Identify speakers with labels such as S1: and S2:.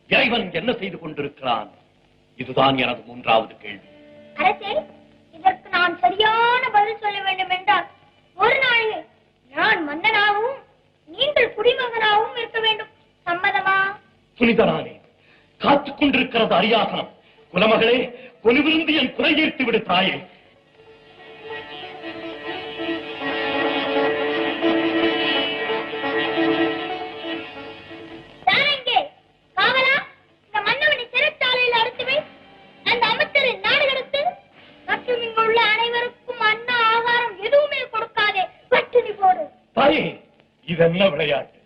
S1: இறைவன் என்ன செய்து கொண்டிருக்கிறான்? இதுதான் எனது மூன்றாவது கேள்வி.
S2: அரசே, இதற்கு நான் சரியான பதில் சொல்ல வேண்டும் என்றால் ஒரு நாளில் நான் மன்னனாகவும் நீங்கள் குடிமகனாகவும் இருக்க வேண்டும். சம்மதமா?
S1: புனிதரானே, காத்துக் கொண்டிருக்கிறது அரியாசனம். குலமகளே, கொலுவிருந்து என் குறை தீர்த்து விடு தாயே. இதென்ன விளையாட்டு?